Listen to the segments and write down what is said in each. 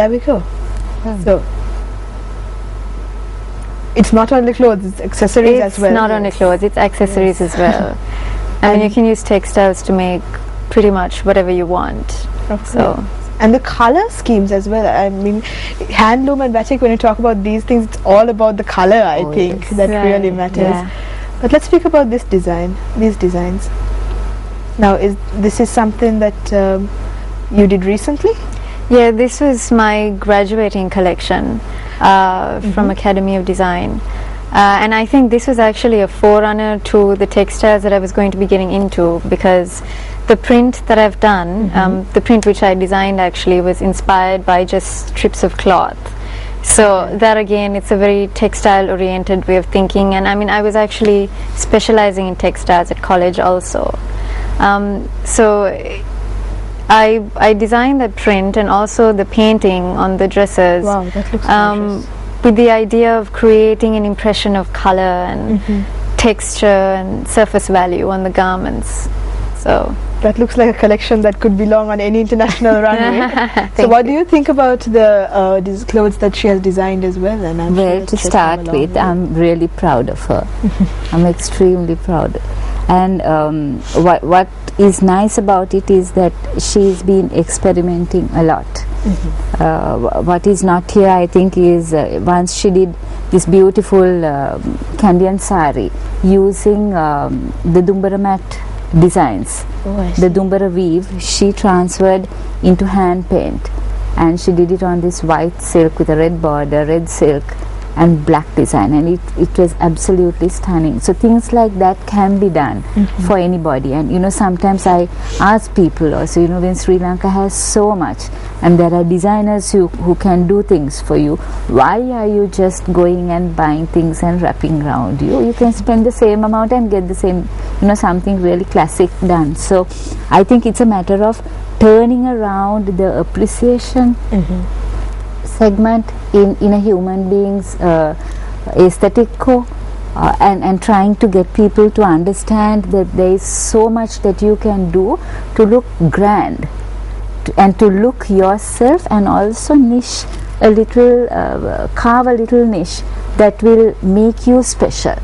there we go. So it's not only clothes, it's accessories as well. It's not only clothes, it's accessories as well. I mean, you can use textiles to make pretty much whatever you want. So. And the color schemes as well. I mean, handloom and batik, when you talk about these things, it's all about the color, I think, that really matters. But let's speak about this design, these designs. Now, this is something that you did recently? Yeah, this was my graduating collection from Academy of Design. And I think this was actually a forerunner to the textiles that I was going to be getting into, because the print that I've done, the print which I designed actually was inspired by just strips of cloth. So that again, it's a very textile oriented way of thinking, and I mean, I was actually specializing in textiles at college also. So I designed the print and also the painting on the dresses. Wow, that looks gorgeous. With the idea of creating an impression of color and texture and surface value on the garments. So that looks like a collection that could belong on any international runway. So what do you think about the these clothes that she has designed as well? And I'm well, to start with, I'm really proud of her. I'm extremely proud. And what is nice about it is that she's been experimenting a lot. What is not here, I think, is once she did this beautiful Candian sari using the Dumbara mat designs. The Dumbara weave she transferred into hand paint, and she did it on this white silk with a red border, red silk and black design, and it was absolutely stunning. So things like that can be done for anybody. And you know, sometimes I ask people also, you know, when Sri Lanka has so much and there are designers who can do things for you, why are you just going and buying things and wrapping around you can spend the same amount and get the same, you know, something really classic done. So I think it's a matter of turning around the appreciation segment in a human being's aesthetic core, and trying to get people to understand that there is so much that you can do to look grand and to look yourself, and also niche a little, carve a little niche that will make you special.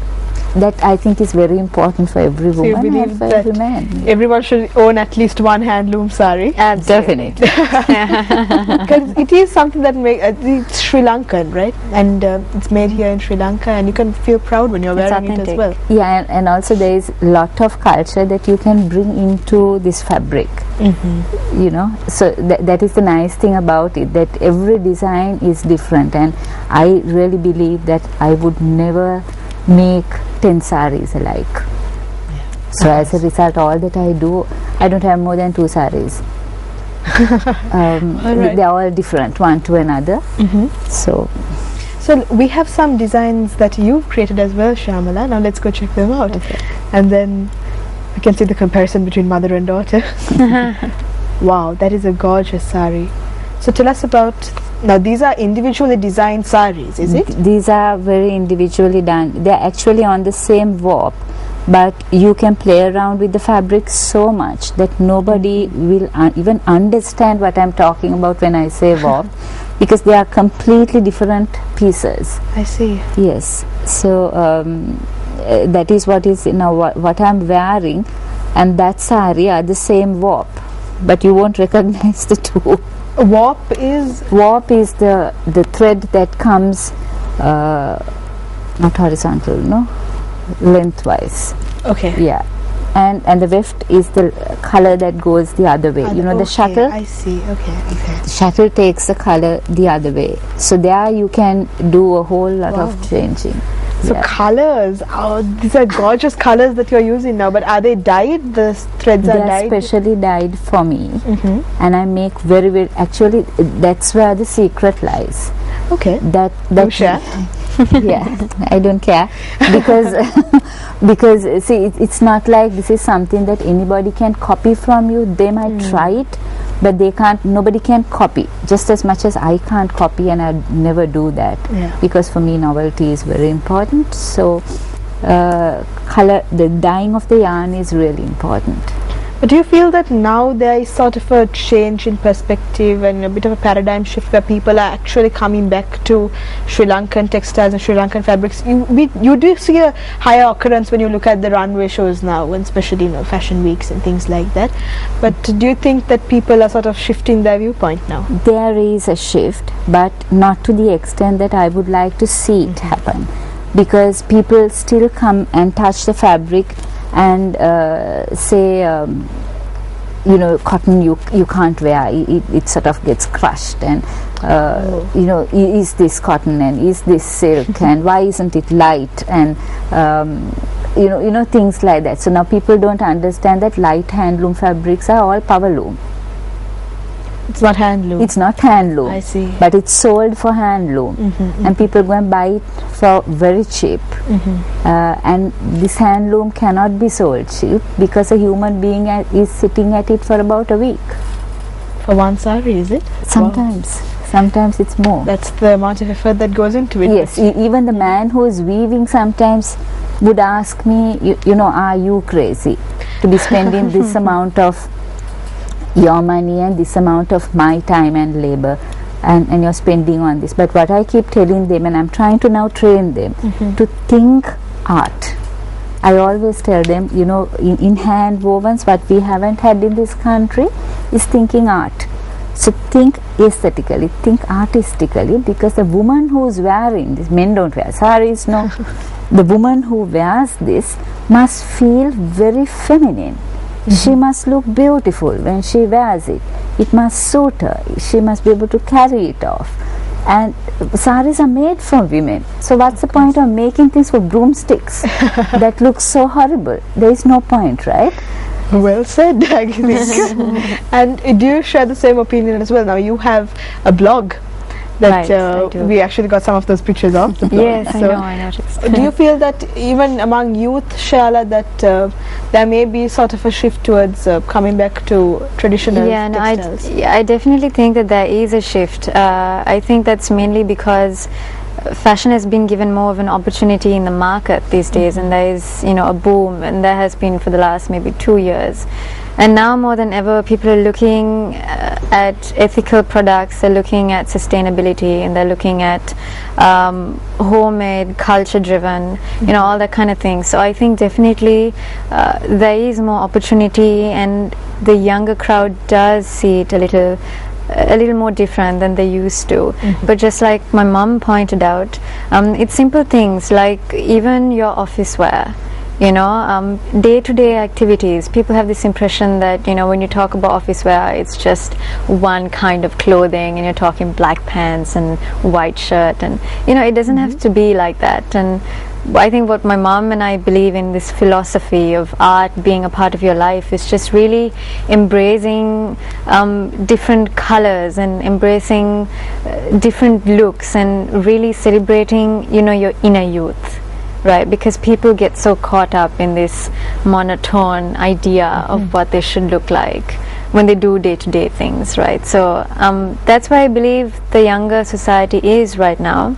That I think is very important for every woman. So you believe and for that every man. Everyone should own at least one handloom sari? Definitely. Because it is something that it's Sri Lankan, right? And it's made here in Sri Lanka, and you can feel proud when you're wearing it as well. Yeah, and also there is a lot of culture that you can bring into this fabric. You know, so that is the nice thing about it, that every design is different, and I really believe that I would never make 10 saris alike. So as a result, all that I do, I don't have more than 2 saris. They are all different, one to another. So we have some designs that you've created as well, Shyamala. Now let's go check them out, and then we can see the comparison between mother and daughter. Wow, that is a gorgeous sari. So tell us about, now these are individually designed saris, is it? These are very individually done. They are actually on the same warp, but you can play around with the fabric so much that nobody will even understand what I'm talking about when I say warp, because they are completely different pieces. I see. Yes. So that is what is now what I'm wearing, and that sari are the same warp, but you won't recognize the two. Warp is the thread that comes not horizontal, no, lengthwise. Okay. Yeah, and the weft is the color that goes the other way. You know, the shuttle. I see. Okay. The shuttle takes the color the other way. So there you can do a whole lot of changing. So colors, these are gorgeous colors that you're using now, but are they dyed? The threads are dyed? They are specially dyed for me, and I make very, actually that's where the secret lies. Okay. That share. Yeah, I don't care, because see, it's not like this is something that anybody can copy from you. They might try it, but they can't. Nobody can copy, just as much as I can't copy, and I never do that, because for me novelty is very important. So color, the dyeing of the yarn is really important. But do you feel that now there is sort of a change in perspective and a bit of a paradigm shift where people are actually coming back to Sri Lankan textiles and Sri Lankan fabrics? You do see a higher occurrence when you look at the runway shows now, and especially fashion weeks and things like that. But do you think that people are sort of shifting their viewpoint now? There is a shift, but not to the extent that I would like to see it happen, because people still come and touch the fabric and say cotton you can't wear, it sort of gets crushed, and is this cotton and is this silk and why isn't it light, and things like that. So now people don't understand that light handloom fabrics are all power loom. It's not handloom. It's not handloom. I see. But it's sold for handloom, and people go and buy it for very cheap. And this handloom cannot be sold cheap because a human being is sitting at it for about a week. For one sari, is it? Sometimes. Wow. Sometimes it's more. That's the amount of effort that goes into it. Yes, even the man who is weaving sometimes would ask me, are you crazy to be spending this amount of your money and this amount of my time and labor, and you're spending on this. But what I keep telling them, and I'm trying to now train them to think art. I always tell them, in hand wovens, what we haven't had in this country is thinking art. So think aesthetically, think artistically, because the woman who's wearing this, men don't wear saris, no. The woman who wears this must feel very feminine. She must look beautiful when she wears it. It must suit her. She must be able to carry it off. And saris are made for women. So what's the point of making things for broomsticks that look so horrible? There is no point, right? Well said, I think. And do you share the same opinion as well? Now you have a blog that we actually got some of those pictures of the blog. Yes, so I noticed. Do you feel that even among youth, Shyala, that there may be sort of a shift towards coming back to traditional textiles? I definitely think that there is a shift. I think that's mainly because fashion has been given more of an opportunity in the market these days, and there is a boom, and there has been for the last maybe 2 years. And now more than ever, people are looking at ethical products, they're looking at sustainability, and they're looking at homemade, culture-driven, all that kind of thing. So I think definitely there is more opportunity, and the younger crowd does see it a little more different than they used to. But just like my mom pointed out, it's simple things like even your office wear. Day-to-day activities. People have this impression that when you talk about office wear, it's just one kind of clothing, and you're talking black pants and white shirt, and it doesn't have to be like that. And I think what my mom and I believe in, this philosophy of art being a part of your life, is just really embracing different colors and embracing different looks, and really celebrating your inner youth. Right, because people get so caught up in this monotone idea of what they should look like when they do day-to-day things, right? So that's why I believe the younger society is right now.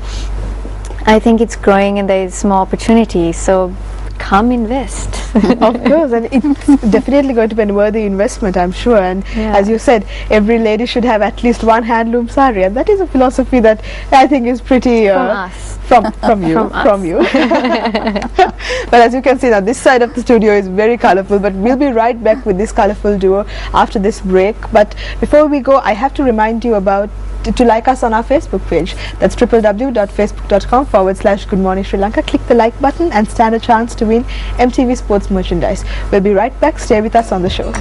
I think it's growing and there is more opportunity, so come invest. Of course, and it's definitely going to be a worthy investment, I'm sure. And as you said, every lady should have at least one handloom sari, and that is a philosophy that I think is pretty from us. From you. But as you can see now, this side of the studio is very colorful, but we'll be right back with this colorful duo after this break. But before we go, I have to remind you about to like us on our Facebook page. That's www.facebook.com/Good Morning Sri Lanka. Click the like button and stand a chance to win MTV Sports merchandise. We'll be right back. Stay with us on the show.